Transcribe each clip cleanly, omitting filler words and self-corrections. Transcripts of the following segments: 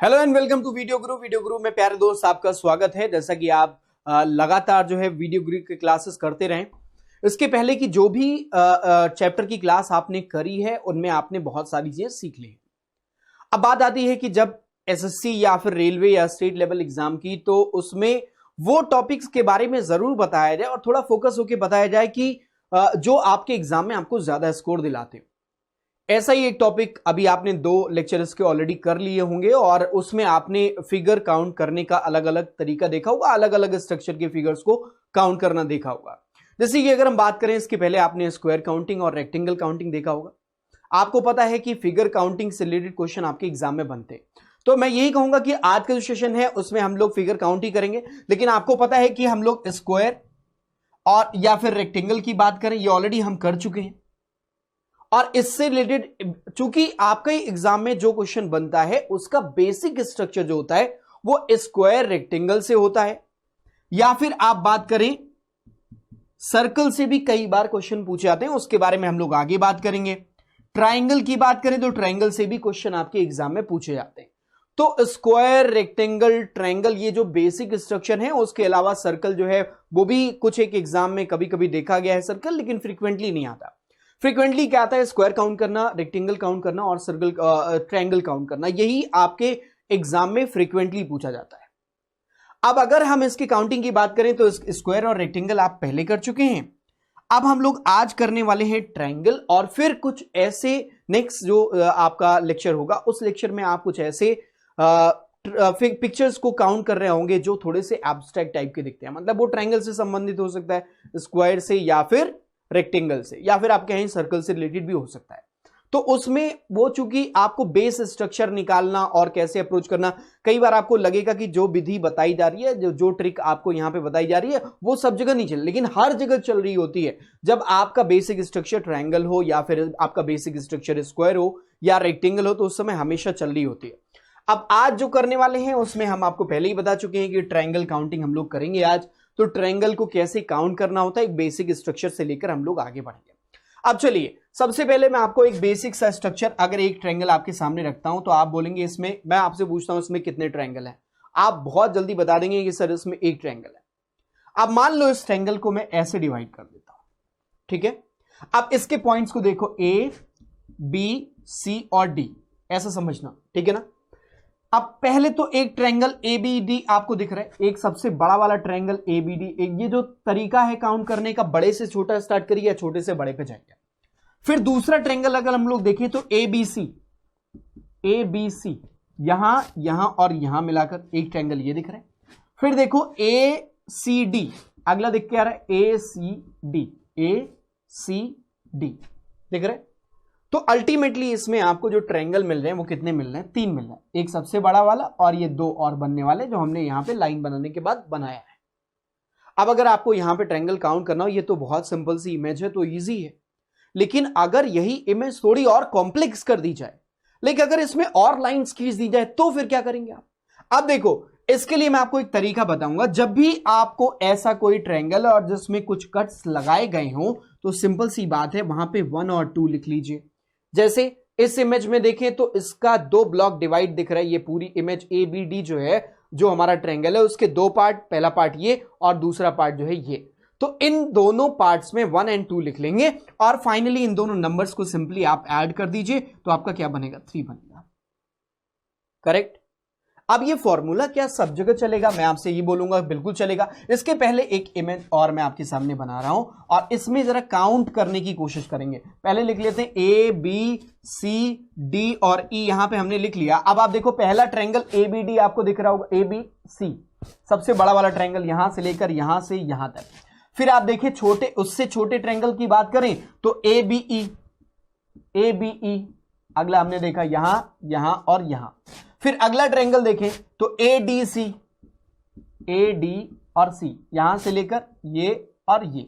Hello and welcome to video guru में प्यारे दोस्त आपका स्वागत है। जैसा कि आप लगातार जो है वीडियो गुरु की क्लासेस करते रहें, इसके पहले की जो भी चैप्टर की क्लास आपने करी है उनमें आपने बहुत सारी चीजें सीख ली। अब बात आती है कि जब एसएससी या फिर रेलवे या स्टेट लेवल एग्जाम की, तो उसमें वो टॉपिक्स के बारे में जरूर बताया जाए और थोड़ा फोकस होकर बताया जाए कि जो आपके एग्जाम में आपको ज्यादा स्कोर दिलाते हैं। ऐसा ही एक टॉपिक अभी आपने 2 लेक्चर्स के ऑलरेडी कर लिए होंगे और उसमें आपने फिगर काउंट करने का अलग अलग तरीका देखा होगा, अलग अलग स्ट्रक्चर के फिगर्स को काउंट करना देखा होगा। जैसे कि अगर हम बात करें, इसके पहले आपने स्क्वायर काउंटिंग और रेक्टेंगल काउंटिंग देखा होगा। आपको पता है कि फिगर काउंटिंग से रिलेटेड क्वेश्चन आपके एग्जाम में बनते हैं, तो मैं यही कहूंगा कि आज का जो सेशन है उसमें हम लोग फिगर काउंट ही करेंगे। लेकिन आपको पता है कि हम लोग स्क्वायर और या फिर रेक्टेंगल की बात करें, ये ऑलरेडी हम कर चुके हैं। और इससे रिलेटेड चूंकि आपका एग्जाम में जो क्वेश्चन बनता है उसका बेसिक स्ट्रक्चर जो होता है वो स्क्वायर रेक्टेंगल से होता है, या फिर आप बात करें सर्कल से भी कई बार क्वेश्चन पूछे जाते हैं, उसके बारे में हम लोग आगे बात करेंगे। ट्राइंगल की बात करें तो ट्राइंगल से भी क्वेश्चन आपके एग्जाम में पूछे जाते हैं। तो स्क्वायर रेक्टेंगल ट्राइंगल ये जो बेसिक स्ट्रक्चर है, उसके अलावा सर्कल जो है वो भी कुछ एक एग्जाम में कभी कभी देखा गया है सर्कल, लेकिन फ्रीक्वेंटली नहीं आता। फ्रीक्वेंटली क्या आता है? स्क्वायर काउंट करना, रेक्टेंगल काउंट करना और सर्कल ट्रायंगल काउंट करना, यही आपके एग्जाम में फ्रीक्वेंटली पूछा जाता है। अब अगर हम इसकी काउंटिंग की बात करें तो स्क्वायर और रेक्टेंगल आप पहले कर चुके हैं। अब हम लोग आज करने वाले हैं ट्रायंगल, और फिर कुछ ऐसे नेक्स्ट जो आपका लेक्चर होगा उस लेक्चर में आप कुछ ऐसे पिक्चर्स को काउंट कर रहे होंगे जो थोड़े से एब्स्ट्रैक्ट टाइप के दिखते हैं। मतलब वो ट्रायंगल से संबंधित हो सकता है, स्क्वायर से या फिर रेक्टेंगल से, या फिर आप कहें सर्कल से रिलेटेड भी हो सकता है। तो उसमें वो चूंकि आपको बेस स्ट्रक्चर निकालना और कैसे अप्रोच करना, कई बार आपको लगेगा कि जो विधि बताई जा रही है, जो ट्रिक आपको यहां पे बताई जा रही है वो सब जगह नहीं चल, लेकिन हर जगह चल रही होती है। जब आपका बेसिक स्ट्रक्चर ट्रायंगल हो या फिर आपका बेसिक स्ट्रक्चर स्क्वायर हो या रेक्टेंगल हो, तो उस समय हमेशा चल रही होती है। अब आज जो करने वाले हैं उसमें हम आपको पहले ही बता चुके हैं कि ट्रायंगल काउंटिंग हम लोग करेंगे आज। तो ट्रायंगल को कैसे काउंट करना होता है, एक बेसिक स्ट्रक्चर से लेकर हम लोग आगे बढ़ेंगे। अब चलिए, सबसे पहले मैं आपको एक बेसिक सा स्ट्रक्चर, अगर एक ट्रायंगल आपके सामने रखता हूं तो आप बोलेंगे इसमें, मैं आपसे पूछता हूं इसमें कितने ट्रायंगल हैं, आप बहुत जल्दी बता देंगे कि सर इसमें एक ट्रायंगल है। अब मान लो इस ट्रायंगल को मैं ऐसे डिवाइड कर देता हूं, ठीक है। अब इसके पॉइंट्स को देखो, ए बी सी और डी, ऐसा समझना, ठीक है ना। अब पहले तो एक ट्रायंगल ABD आपको दिख रहा है, एक सबसे बड़ा वाला ट्रायंगल ABD। एक ये जो तरीका है काउंट करने का, बड़े से छोटा स्टार्ट करिए या छोटे से बड़े पे जाइए। फिर दूसरा ट्रायंगल अगर हम लोग देखें तो ABC यहां और यहां मिलाकर एक ट्रायंगल ये दिख रहा है। फिर देखो ACD, अगला दिख के आ रहा है ACD दिख रहा है। तो अल्टीमेटली इसमें आपको जो ट्रायंगल मिल रहे हैं वो कितने मिल रहे हैं? 3 मिल रहे हैं, एक सबसे बड़ा वाला और ये 2 और बनने वाले जो हमने यहां पे लाइन बनाने के बाद बनाया है। अब अगर आपको यहां पे ट्रायंगल काउंट करना हो, ये तो बहुत सिंपल सी इमेज है तो इजी है, लेकिन अगर यही इमेज थोड़ी और कॉम्प्लेक्स कर दी जाए, लेकिन अगर इसमें और लाइन्स खींच दी जाए तो फिर क्या करेंगे आप? अब देखो, इसके लिए मैं आपको एक तरीका बताऊंगा। जब भी आपको ऐसा कोई ट्रायंगल और जिसमें कुछ कट्स लगाए गए हो, तो सिंपल सी बात है, वहां पे 1 और 2 लिख लीजिए। जैसे इस इमेज में देखें तो इसका 2 ब्लॉक डिवाइड दिख रहा है। ये पूरी इमेज ABD जो है, जो हमारा ट्रायंगल है, उसके 2 पार्ट, पहला पार्ट ये और दूसरा पार्ट जो है ये। तो इन दोनों पार्ट्स में 1 और 2 लिख लेंगे और फाइनली इन दोनों नंबर्स को सिंपली आप ऐड कर दीजिए, तो आपका क्या बनेगा? 3 बनेगा। करेक्ट। अब ये फॉर्मूला क्या सब जगह चलेगा? मैं आपसे ये बोलूंगा बिल्कुल चलेगा। इसके पहले एक इमेज और मैं आपके सामने बना रहा हूं और इसमें जरा काउंट करने की कोशिश करेंगे। पहले लिख लेते हैं ABCD और E, यहां पे हमने लिख लिया। अब आप देखो, पहला ट्रायंगल ABD आपको दिख रहा होगा, ABC सबसे बड़ा वाला ट्रायंगल, यहां से लेकर यहां से यहां तक। फिर आप देखिए छोटे, उससे छोटे ट्रायंगल की बात करें तो ABE, अगला हमने देखा यहां और यहां। फिर अगला ट्रायंगल देखें तो AD और C, यहां से लेकर ये और ये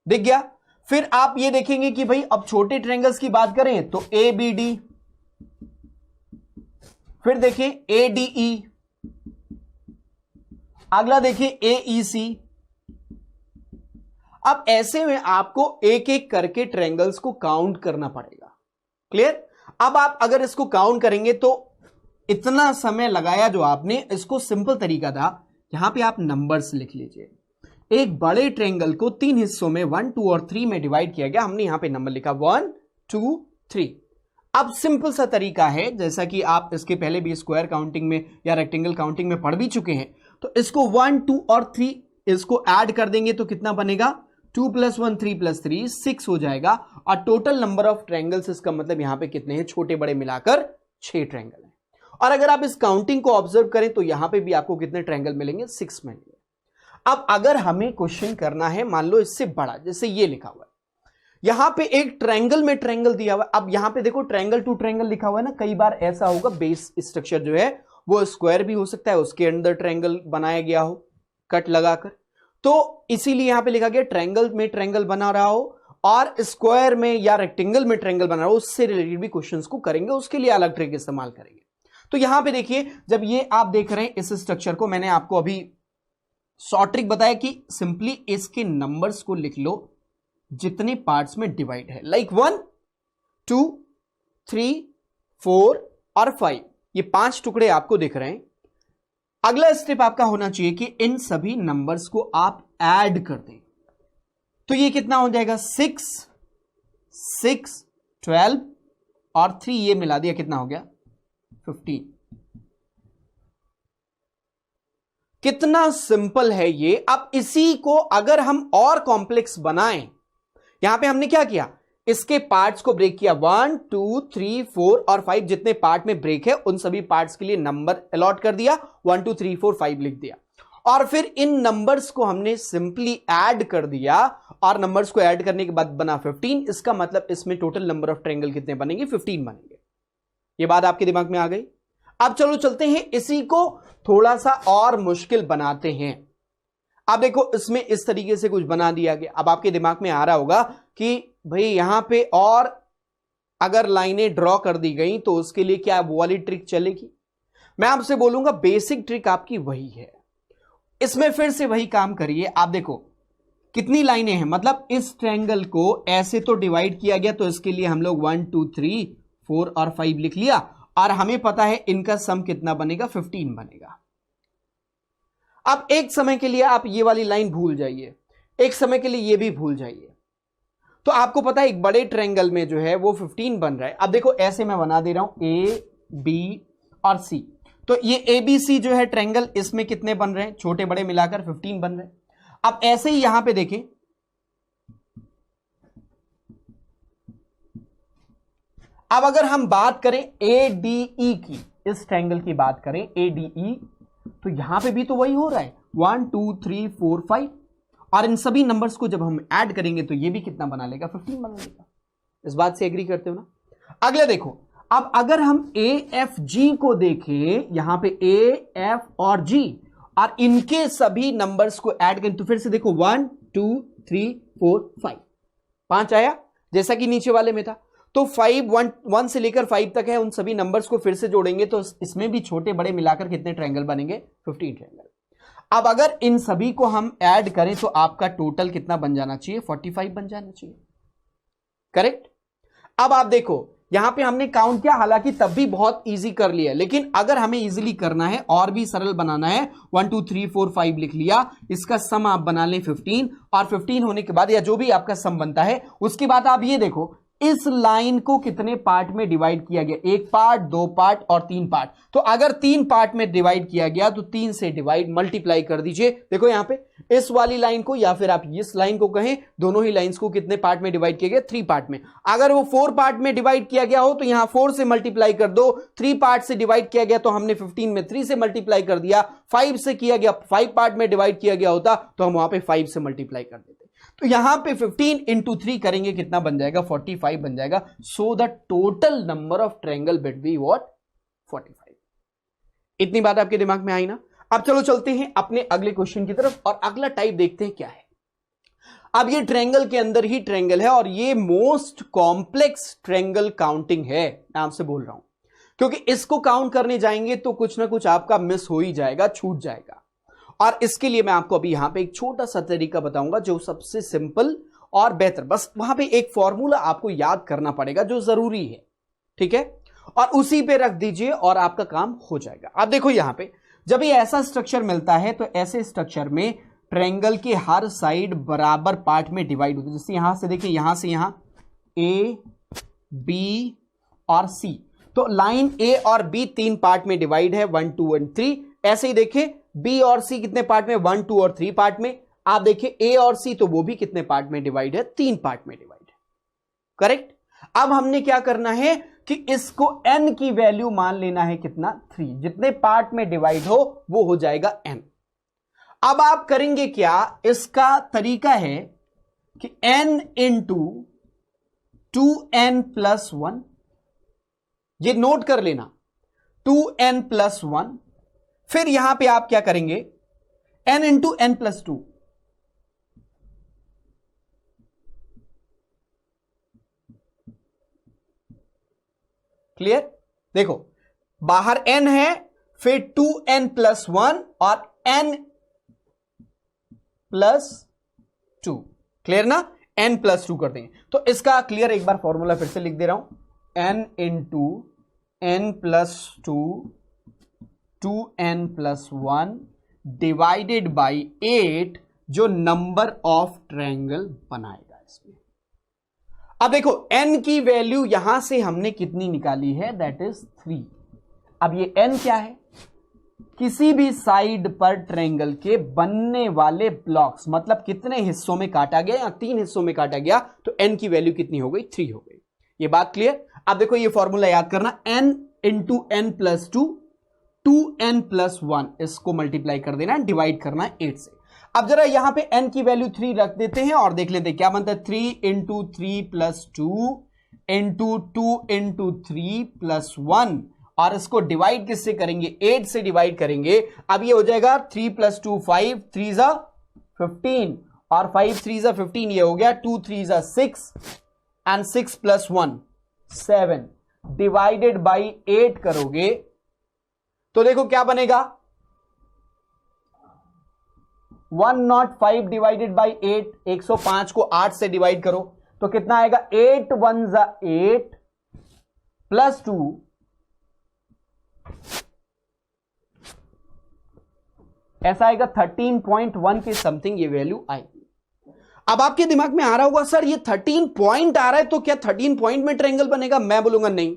दिख गया। फिर आप ये देखेंगे कि भाई अब छोटे ट्रायंगल्स की बात करें तो ABD, फिर देखें ADE, अगला देखें AEC। अब ऐसे में आपको एक एक करके ट्रायंगल्स को काउंट करना पड़ेगा। क्लियर? अब आप अगर इसको काउंट करेंगे तो इतना समय लगाया जो आपने, इसको सिंपल तरीका था, यहां पे आप नंबर्स लिख लीजिए। एक बड़े ट्रायंगल को 3 हिस्सों में 1, 2 और 3 में डिवाइड किया गया, हमने यहां पे नंबर लिखा 1, 2, 3। अब सिंपल सा तरीका है, जैसा कि आप इसके पहले भी स्क्वायर काउंटिंग में या रेक्टेंगल काउंटिंग में पढ़ भी चुके हैं, तो इसको 1, 2 और 3 इसको ऐड कर देंगे तो कितना बनेगा, 2 + 1 3 + 3 6 हो जाएगा। और टोटल नंबर ऑफ ट्रायंगल्स, इसका मतलब यहां पे कितने हैं, छोटे बड़े मिलाकर 6 ट्रायंगल हैं। और अगर आप इस काउंटिंग को ऑब्जर्व करें तो यहां पे भी आपको कितने ट्रायंगल मिलेंगे, 6 मिलेंगे। अब अगर हमें क्वेश्चन करना है, मान लो इससे बड़ा, जैसे ये लिखा हुआ है, यहां पे एक ट्रायंगल में ट्रायंगल दिया हुआ है। अब यहां पे देखो ट्रायंगल टू ट्रायंगल लिखा हुआ है ना, कई बार ऐसा होगा बेस स्ट्रक्चर जो है वो स्क्वायर भी हो सकता है, उसके अंदर ट्रायंगल बनाया गया हो कट लगाकर, तो इसीलिए यहां पे लिखा गया ट्रायंगल में ट्रायंगल बना रहा हो और स्क्वायर में या रेक्टेंगल में ट्रायंगल बना रहा हो, उससे रिलेटेड भी क्वेश्चंस को करेंगे, उसके लिए अलग ट्रिक इस्तेमाल करेंगे। तो यहां पे देखिए, जब ये आप देख रहे हैं इस स्ट्रक्चर को, मैंने आपको अभी शॉर्ट ट्रिक बताया कि सिंपली इसके नंबर्स को लिख लो जितने पार्ट्स में डिवाइड है, लाइक 1, 2, 3, 4 और 5, ये 5 टुकड़े आपको दिख रहे हैं। अगला स्टेप आपका होना चाहिए कि इन सभी नंबर्स को आप ऐड कर दें, तो ये कितना हो जाएगा, 6, 6, 12 और 3 ये मिला दिया, कितना हो गया, 15। कितना सिंपल है ये। अब इसी को अगर हम और कॉम्प्लेक्स बनाएं, यहां पे हमने क्या किया, इसके पार्ट्स को ब्रेक किया, 1, 2, 3, 4 और 5 जितने पार्ट में ब्रेक है उन सभी पार्ट्स के लिए नंबर अलॉट कर दिया, 1, 2, 3, 4, 5 लिख दिया। और फिर इन नंबर्स को हमने सिंपली ऐड कर दिया और नंबर्स को ऐड करने के बाद बना 15। इसका मतलब इसमें टोटल नंबर ऑफ ट्रायंगल कितने बनेंगे, 15 बनेंगे। ये बात आपके दिमाग में आ गई। अब चलो चलते हैं, इसी को थोड़ा सा और मुश्किल बनाते हैं। अब देखो इसमें इस तरीके से कुछ बना दिया गया। अब आपके दिमाग में आ रहा होगा कि भाई यहां पे और अगर लाइनें ड्रॉ कर दी गई तो उसके लिए क्या वो वाली ट्रिक चलेगी। मैं आपसे बोलूंगा बेसिक ट्रिक आपकी वही है, इसमें फिर से वही काम करिए। आप देखो कितनी लाइनें हैं, मतलब इस ट्रायंगल को ऐसे तो डिवाइड किया गया, तो इसके लिए हम लोग 1, 2, 3, 4 और 5 लिख लिया और हमें पता है इनका सम कितना बनेगा, 15 बनेगा। अब एक समय के लिए आप ये वाली लाइन भूल जाइए, एक समय के लिए ये भी भूल जाइए, तो आपको पता है एक बड़े ट्रायंगल में जो है वो 15 बन रहा है। अब देखो ऐसे मैं बना दे रहा हूं, ए, बी और सी, तो ये ए बी सी जो है ट्रायंगल, इसमें कितने बन रहे हैं, छोटे बड़े मिलाकर 15 बन रहे हैं। अब ऐसे ही यहां पे देखें, अब अगर हम बात करें ए डी ई की, इस ट्रायंगल की बात करें ए डी ई, तो यहां पे भी तो वही हो रहा है, 1, 2, 3, 4, 5 और इन सभी नंबर्स को जब हम ऐड करेंगे तो ये भी कितना बना लेगा, 15 बना लेगा। इस बात से एग्री करते हो ना। अगला देखो, अब अगर हम ए एफ जी को देखें, यहां पे ए एफ और जी और इनके सभी नंबर्स को ऐड करें तो फिर से देखो 1, 2, 3, 4, 5, 5 आया जैसा कि नीचे वाले में था। तो 5, 1 से लेकर 5 तक है, उन सभी नंबर्स को फिर से जोड़ेंगे तो इसमें भी छोटे बड़े मिलाकर कितने ट्रायंगल बनेंगे, 15 ट्रायंगल। अब अगर इन सभी को हम ऐड करें तो आपका टोटल कितना बन जाना चाहिए, 45 बन जाना चाहिए, करेक्ट। अब आप देखो यहां पे हमने काउंट किया, हालांकि तब भी बहुत इजी कर लिया, लेकिन अगर हमें इजीली करना है और भी सरल बनाना है, 1, 2, 3, 4, 5 लिख लिया, इसका सम आप बना लें 15 और 15 होने के बाद या जो भी आपका सम बनता है उसके बाद आप ये देखो इस लाइन को कितने पार्ट में डिवाइड किया गया, 1 पार्ट, 2 पार्ट और 3 पार्ट। तो अगर 3 पार्ट में डिवाइड किया गया तो 3 से डिवाइड मल्टीप्लाई कर दीजिए। देखो यहां पे इस वाली लाइन को या फिर आप इस लाइन को कहें, दोनों ही लाइंस को कितने पार्ट में डिवाइड किया गया, 3 पार्ट में। अगर वो 4 पार्ट में डिवाइड किया गया हो तो यहां 4 से मल्टीप्लाई कर दो, 3 पार्ट से डिवाइड किया गया तो हमने 15 में 3 से मल्टीप्लाई कर दिया, 5 से किया गया, 5 पार्ट में डिवाइड किया गया होता तो हम वहां पे 5 से मल्टीप्लाई कर देते। तो यहां पे 15 इंटू 3 करेंगे, कितना बन जाएगा, 45 बन जाएगा। So the total number of triangle will be what, 45। इतनी बात आपके दिमाग में आई ना। अब चलो चलते हैं अपने अगले क्वेश्चन की तरफ और अगला टाइप देखते हैं क्या है। अब ये ट्रायंगल के अंदर ही ट्रायंगल है और ये मोस्ट कॉम्प्लेक्स ट्रायंगल काउंटिंग है, मैं आपसे बोल रहा हूं, क्योंकि इसको काउंट करने जाएंगे तो कुछ ना कुछ आपका मिस हो ही जाएगा, छूट जाएगा। और इसके लिए मैं आपको अभी यहां पे एक छोटा सा तरीका बताऊंगा जो सबसे सिंपल और बेहतर, बस वहां पे एक फॉर्मूला आपको याद करना पड़ेगा जो जरूरी है, ठीक है। और उसी पे रख दीजिए और आपका काम हो जाएगा। अब देखो यहां पे जब ये ऐसा स्ट्रक्चर मिलता है तो ऐसे स्ट्रक्चर में ट्रायंगल की हर साइड बराबर पार्ट में डिवाइड होती है। जैसे यहां से देखिए, यहां से यहां ए, बी और सी, तो लाइन ए और बी 3 पार्ट में डिवाइड है, 1 2 और 3। ऐसे ही देखें बी और सी कितने पार्ट में, 1 2 और 3 पार्ट में। आप देखिए ए और सी तो वो भी कितने पार्ट में डिवाइड है, 3 पार्ट में डिवाइड है। करेक्ट। अब हमने क्या करना है कि इसको n की वैल्यू मान लेना है कितना, 3। जितने पार्ट में डिवाइड हो वो हो जाएगा n। अब आप करेंगे क्या, इसका तरीका है कि n इंटू 2n प्लस 1, ये नोट कर लेना, 2n प्लस 1। फिर यहां पे आप क्या करेंगे, n into n plus 2, clear. देखो बाहर n है, फिर 2n प्लस 1 और n प्लस 2, क्लियर ना, n प्लस 2 कर देंगे। तो इसका क्लियर एक बार फॉर्मूला फिर से लिख दे रहा हूं, n into n plus 2 2n plus 1 divided by 8, जो नंबर ऑफ ट्रायंगल बनाएगा इसमें। अब देखो n की वैल्यू यहां से हमने कितनी निकाली है, दैट इज 3। अब ये n क्या है, किसी भी साइड पर ट्रायंगल के बनने वाले ब्लॉक्स, मतलब कितने हिस्सों में काटा गया, या 3 हिस्सों में काटा गया, तो n की वैल्यू कितनी हो गई, 3 हो गई। ये बात क्लियर। अब देखो ये फॉर्मूला याद करना, n into n plus 2 2n plus 1, इसको मल्टीप्लाई कर देना, डिवाइड करना है 8 से। अब जरा यहां पे n की वैल्यू 3 रख देते हैं और देख लेते हैं क्या बनता है, 3 into 3 plus 2 into 2 into 3 plus 1, और इसको डिवाइड किससे करेंगे, 8 से डिवाइड करेंगे। अब ये हो जाएगा 3 प्लस 2 5, 3 जा 15 और 5 3 जा 15, ये हो गया 2 3 जा 6 एंड 6 प्लस 1 7 डिवाइडेड बाई 8 करोगे तो देखो क्या बनेगा, 105 डिवाइडेड बाई 8, 105 को 8 से डिवाइड करो तो कितना आएगा, 8 1 जा 8 प्लस 2 ऐसा आएगा 13.1 के समथिंग ये वैल्यू आएगी। अब आपके दिमाग में आ रहा होगा सर ये 13 पॉइंट आ रहा है तो क्या 13 पॉइंट में ट्रायंगल बनेगा, मैं बोलूंगा नहीं।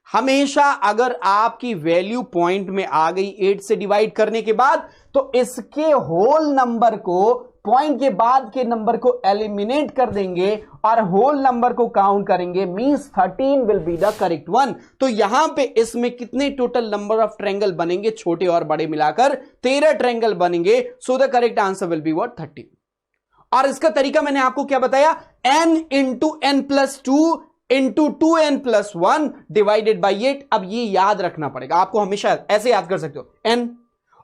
हमेशा अगर आपकी वैल्यू पॉइंट में आ गई 8 से डिवाइड करने के बाद, तो इसके होल नंबर को पॉइंट के बाद के नंबर को एलिमिनेट कर देंगे और होल नंबर को काउंट करेंगे, means 13 will be the correct one. तो यहां पे इसमें कितने टोटल नंबर ऑफ ट्रायंगल बनेंगे, छोटे और बड़े मिलाकर 13 ट्रायंगल बनेंगे। So the correct answer will be what, 13। और इसका तरीका मैंने आपको क्या बताया, n into n plus 2 into 2n plus 1 divided by 8। अब ये याद रखना पड़ेगा आपको, हमेशा ऐसे याद कर सकते हो, n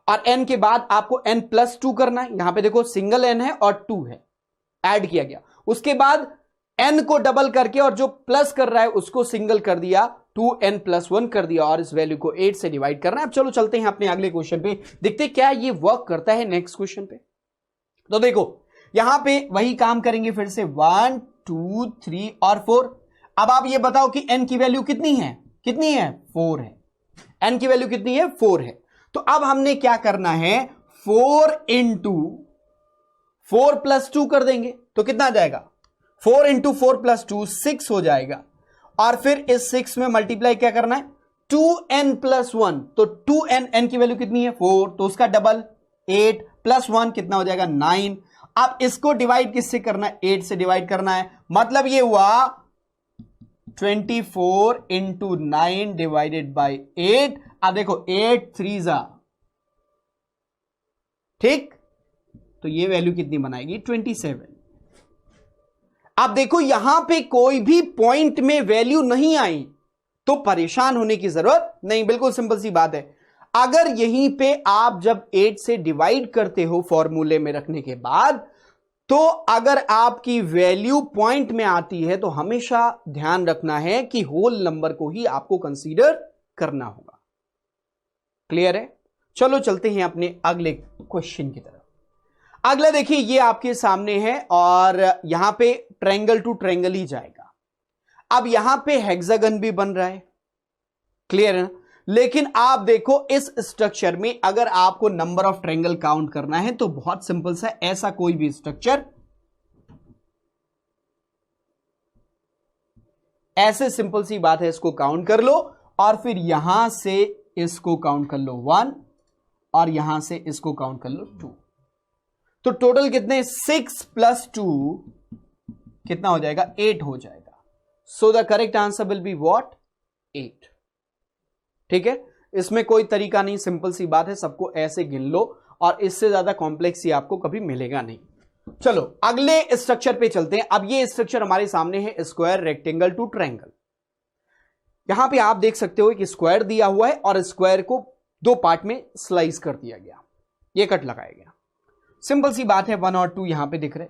और n के बाद आपको n प्लस 2 करना है। यहां पे देखो सिंगल n है और 2 है, ऐड किया गया। उसके बाद n को डबल करके और जो प्लस कर रहा है उसको सिंगल कर दिया, 2n प्लस 1 कर दिया और इस वैल्यू को 8 से डिवाइड करना है। अब चलो चलते हैं अपने अगले क्वेश्चन पे, देखते क्या ये वर्क करता है नेक्स्ट क्वेश्चन पे। तो देखो यहां पे वही काम करेंगे फिर से, 1 2 3 और 4। अब आप ये बताओ कि n की वैल्यू कितनी है, 4 है। n की वैल्यू कितनी है, 4 है। तो अब हमने क्या करना है, 4 इंटू 4 प्लस 2 कर देंगे तो कितना आ जाएगा, 4 इंटू 4 प्लस 2 6 हो जाएगा। और फिर इस 6 में मल्टीप्लाई क्या करना है, 2n प्लस 1, तो 2n, n की वैल्यू कितनी है 4, तो उसका डबल 8 प्लस 1 कितना हो जाएगा 9। अब इसको डिवाइड किससे करना है, 8 से डिवाइड करना है। मतलब ये हुआ 24 इंटू 9 डिवाइडेड बाई 8। अब देखो 8 3 जा, ठीक, तो ये वैल्यू कितनी बनाएगी, 27। अब देखो यहां पे कोई भी पॉइंट में वैल्यू नहीं आई तो परेशान होने की जरूरत नहीं, बिल्कुल सिंपल सी बात है। अगर यहीं पे आप जब 8 से डिवाइड करते हो फॉर्मूले में रखने के बाद, तो अगर आपकी वैल्यू पॉइंट में आती है तो हमेशा ध्यान रखना है कि होल नंबर को ही आपको कंसीडर करना होगा। क्लियर है। चलो चलते हैं अपने अगले क्वेश्चन की तरफ। अगला देखिए ये आपके सामने है और यहां पे ट्रायंगल टू ट्रायंगल ही जाएगा। अब यहां पे हेक्सागन भी बन रहा है क्लियर है ना? लेकिन आप देखो इस स्ट्रक्चर में अगर आपको नंबर ऑफ ट्रायंगल काउंट करना है तो बहुत सिंपल सा, ऐसा कोई भी स्ट्रक्चर, ऐसे सिंपल सी बात है, इसको काउंट कर लो और फिर यहां से इसको काउंट कर लो 1 और यहां से इसको काउंट कर लो 2, तो टोटल कितने 6 + 2 कितना हो जाएगा 8 हो जाएगा। So the correct answer will be what 8। ठीक है, इसमें कोई तरीका नहीं, सिंपल सी बात है, सबको ऐसे गिन लो और इससे ज्यादा कॉम्प्लेक्स ही आपको कभी मिलेगा नहीं। चलो अगले स्ट्रक्चर पे चलते हैं। अब ये स्ट्रक्चर हमारे सामने है स्क्वायर, रेक्टेंगल टू ट्रायंगल। यहां पे आप देख सकते हो कि स्क्वायर दिया हुआ है और स्क्वायर को 2 पार्ट में स्लाइस कर दिया गया, ये कट लगाया गया। सिंपल सी बात है, 1 और 2 यहां पे दिख रहे,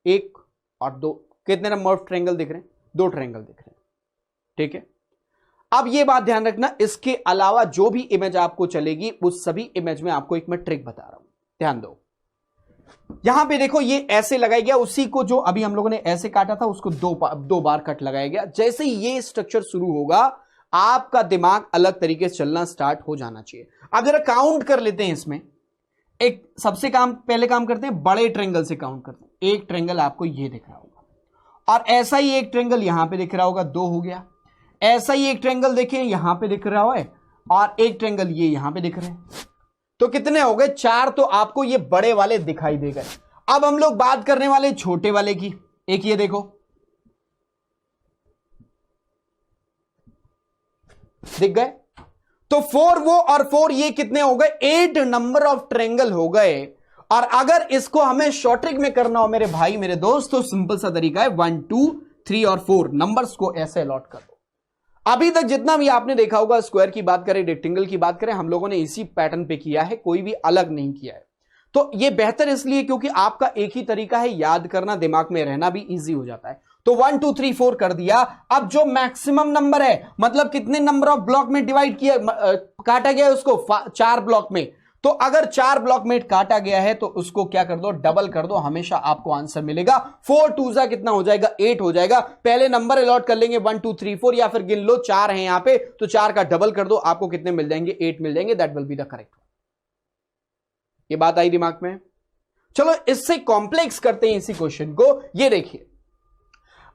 1 और 2, कितने नंबर ऑफ ट्रायंगल दिख रहे हैं 2 ट्रायंगल दिख रहे हैं। ठीक है, अब ये बात ध्यान रखना, इसके अलावा जो भी इमेज आपको चलेगी उस सभी इमेज में आपको एक मैं ट्रिक बता रहा हूं, ध्यान दो। यहां पे देखो ये ऐसे लगाया गया, उसी को जो अभी हम लोगों ने ऐसे काटा था उसको 2 बार कट लगाया गया। जैसे ही ये स्ट्रक्चर शुरू होगा आपका दिमाग अलग तरीके से चलना स्टार्ट हो जाना चाहिए। अब जरा काउंट कर लेते हैं, इसमें एक सबसे पहले काम करते हैं, बड़े ट्रायंगल से काउंट करते हैं। एक ट्रायंगल आपको ये दिख रहा होगा और ऐसा ही एक ट्रायंगल यहां पे दिख रहा होगा, 2 हो गया। ऐसा ही एक ट्रायंगल देखिए यहां पे दिख रहा है और एक ट्रायंगल ये यहां पे दिख रहे हैं, तो कितने हो गए 4। तो आपको ये बड़े वाले दिखाई दे गए। अब हम लोग बात करने वाले छोटे वाले की, एक ये देखो, दिख गए, तो 4 वो और 4 ये कितने हो गए 8 नंबर ऑफ ट्रायंगल हो गए। और अगर इसको हमें शॉर्ट ट्रिक में करना हो मेरे भाई मेरे दोस्त, तो सिंपल सा तरीका है 1 2 3 और 4 नंबर्स को ऐसे अलॉट कर दो। अभी तक जितना भी आपने देखा होगा, स्क्वायर की बात करें, रेक्टेंगल की बात करें, हम लोगों ने इसी पैटर्न पे किया है, कोई भी अलग नहीं किया है। तो ये बेहतर इसलिए क्योंकि आपका एक ही तरीका है, याद करना, दिमाग में रहना भी इजी हो जाता है। तो 1 2 3 4 कर दिया। अब जो मैक्सिमम नंबर है, मतलब कितने नंबर ऑफ ब्लॉक में डिवाइड किया, काटा गया उसको 4 ब्लॉक में, तो अगर 4 ब्लॉक में काटा गया है तो उसको क्या कर दो, डबल कर दो, हमेशा आपको आंसर मिलेगा। 4 2 जा कितना हो जाएगा 8 हो जाएगा। पहले नंबर अलॉट कर लेंगे 1 2 3 4, या फिर गिन लो 4 है यहां पे, तो 4 का डबल कर दो, आपको कितने मिल जाएंगे 8 मिल जाएंगे। That will be the correct one. ये बात आई दिमाग में? चलो इससे कॉम्प्लेक्स करते हैं इसी क्वेश्चन को। ये देखिए,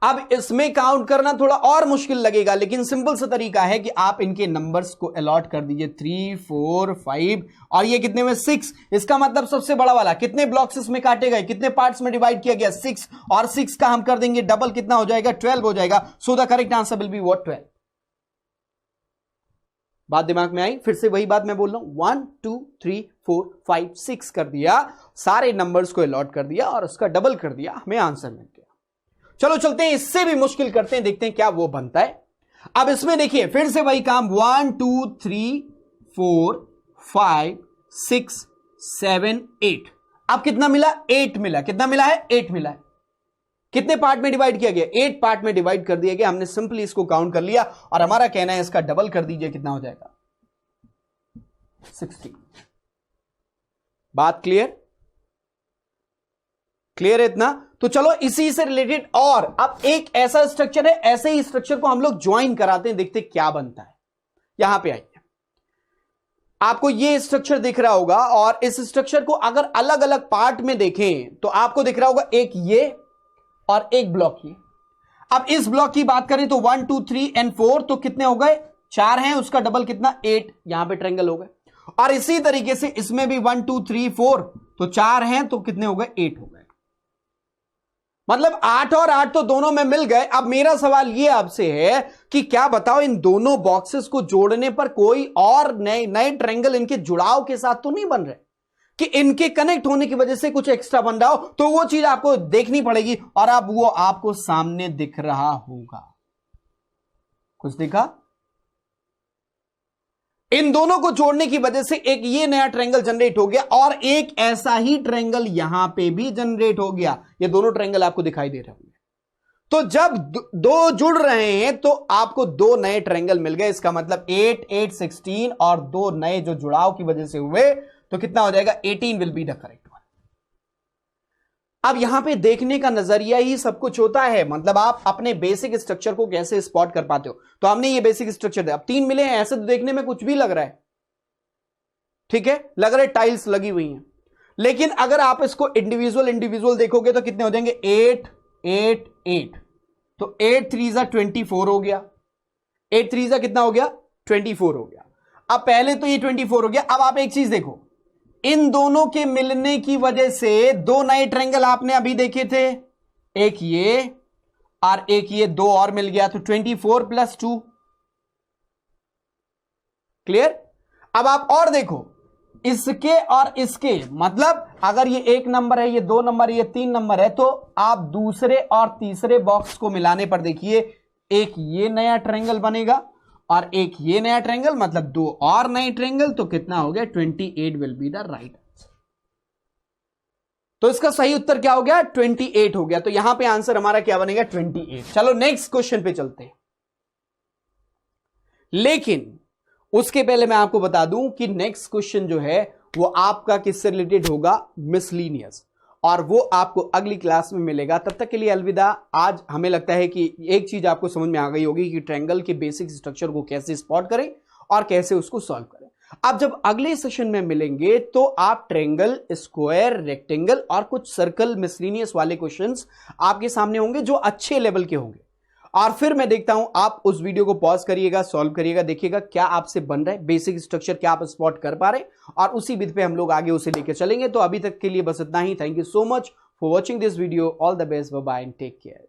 अब इसमें काउंट करना थोड़ा और मुश्किल लगेगा, लेकिन सिंपल सा तरीका है कि आप इनके नंबर्स को अलॉट कर दीजिए 3 4 5 और ये कितने में 6। इसका मतलब सबसे बड़ा वाला कितने ब्लॉक्स इसमें काटे गए, कितने पार्ट्स में डिवाइड किया गया 6, और 6 का हम कर देंगे डबल, कितना हो जाएगा 12 हो जाएगा। So the correct answer will be what 12। बात दिमाग में आई? फिर से वही बात मैं बोल रहा हूं, 1 2 3 4 5 6 कर दिया, सारे नंबर्स को अलॉट कर दिया और उसका डबल कर दिया, हमें आंसर मिल गया। चलो चलते हैं, इससे भी मुश्किल करते हैं, देखते हैं क्या वो बनता है। अब इसमें देखिए फिर से वही काम, 1 2 3 4 5 6 7 8। अब कितना मिला 8 मिला, कितना मिला है 8 मिला है। कितने पार्ट में डिवाइड किया गया 8 पार्ट में डिवाइड कर दिया गया। हमने सिंपली इसको काउंट कर लिया और हमारा कहना है इसका डबल कर दीजिए, कितना हो जाएगा 16। बात क्लियर? क्लियर है इतना? तो चलो इसी से रिलेटेड और अब एक ऐसा स्ट्रक्चर है, ऐसे ही स्ट्रक्चर को हम लोग ज्वाइन कराते हैं, देखते क्या बनता है। यहां पे आइए, आपको ये स्ट्रक्चर दिख रहा होगा और इस स्ट्रक्चर को अगर अलग अलग पार्ट में देखें तो आपको दिख रहा होगा एक ये और एक ब्लॉक ये। अब इस ब्लॉक की बात करें तो 1 2 3 एंड 4, तो कितने हो गए 4 हैं, उसका डबल कितना 8, यहां पे ट्रायंगल हो गए। और इसी तरीके से इसमें भी 1 2 3 4, तो 4 हैं तो कितने हो गए 8 हो गए। मतलब 8 और 8 तो दोनों में मिल गए। अब मेरा सवाल ये आपसे है कि क्या बताओ इन दोनों बॉक्सेस को जोड़ने पर कोई और नए ट्रायंगल इनके जुड़ाव के साथ तो नहीं बन रहे, कि इनके कनेक्ट होने की वजह से कुछ एक्स्ट्रा बन रहा हो, तो वो चीज आपको देखनी पड़ेगी और अब वो आपको सामने दिख रहा होगा। कुछ दिखा? इन दोनों को जोड़ने की वजह से एक ये नया ट्रायंगल जनरेट हो गया और एक ऐसा ही ट्रायंगल यहां पे भी जनरेट हो गया। ये दोनों ट्रायंगल आपको दिखाई दे रहे होंगे। तो जब दो जुड़ रहे हैं तो आपको 2 नए ट्रायंगल मिल गए। इसका मतलब 8 8 16 और 2 नए जो जुड़ाव की वजह से हुए, तो कितना हो जाएगा 18 will be the correct one. अब यहां पे देखने का नजरिया ही सब कुछ होता है, मतलब आप अपने बेसिक स्ट्रक्चर को कैसे स्पॉट कर पाते हो। तो हमने ये बेसिक स्ट्रक्चर दिया, अब 3 मिले हैं, ऐसे तो देखने में कुछ भी लग रहा है, ठीक है, लग रहा है टाइल्स लगी हुई हैं, लेकिन अगर आप इसको इंडिविजुअल देखोगे तो कितने हो जाएंगे, 8 8 8, तो 8 3 24 हो गया, 8 3 कितना हो गया, 24 हो गया। अब पहले तो ये 24 हो गया। अब आप एक चीज देखो, इन दोनों के मिलने की वजह से दो नए ट्रायंगल आपने अभी देखे थे, एक ये और एक ये, दो और मिल गया, तो 24 + 2, क्लियर। अब आप और देखो, इसके और इसके, मतलब अगर ये 1 नंबर है, ये 2 नंबर है, ये 3 नंबर है, तो आप दूसरे और तीसरे बॉक्स को मिलाने पर देखिए, एक ये नया ट्रायंगल बनेगा और एक ये नया ट्रायंगल, मतलब दो और नए ट्रायंगल, तो कितना हो गया, 28 will be the right answer. तो इसका सही उत्तर क्या हो गया, 28 हो गया। तो यहां पे आंसर हमारा क्या बनेगा, 28। चलो नेक्स्ट क्वेश्चन पे चलते हैं, लेकिन उसके पहले मैं आपको बता दूं कि नेक्स्ट क्वेश्चन जो है वो आपका किससे रिलेटेड होगा, मिसलीनियस, और वो आपको अगली क्लास में मिलेगा। तब तक के लिए अलविदा। आज हमें लगता है कि एक चीज आपको समझ में आ गई होगी कि ट्रायंगल के बेसिक स्ट्रक्चर को कैसे स्पॉट करें और कैसे उसको सॉल्व करें। अब जब अगले सेशन में मिलेंगे तो आप ट्रायंगल, स्क्वायर, रेक्टेंगल और कुछ सर्कल, मिसलीनियस वाले क्वेश्चंस आपके सामने होंगे जो अच्छे लेवल के होंगे, और फिर मैं देखता हूं, आप उस वीडियो को पॉज करिएगा, सॉल्व करिएगा, देखिएगा क्या आपसे बन रहा है, बेसिक स्ट्रक्चर क्या आप स्पॉट कर पा रहे हैं, और उसी विधि पे हम लोग आगे उसे लेकर चलेंगे। तो अभी तक के लिए बस इतना ही। Thank you so much for watching this video. All the best, bye bye and take care.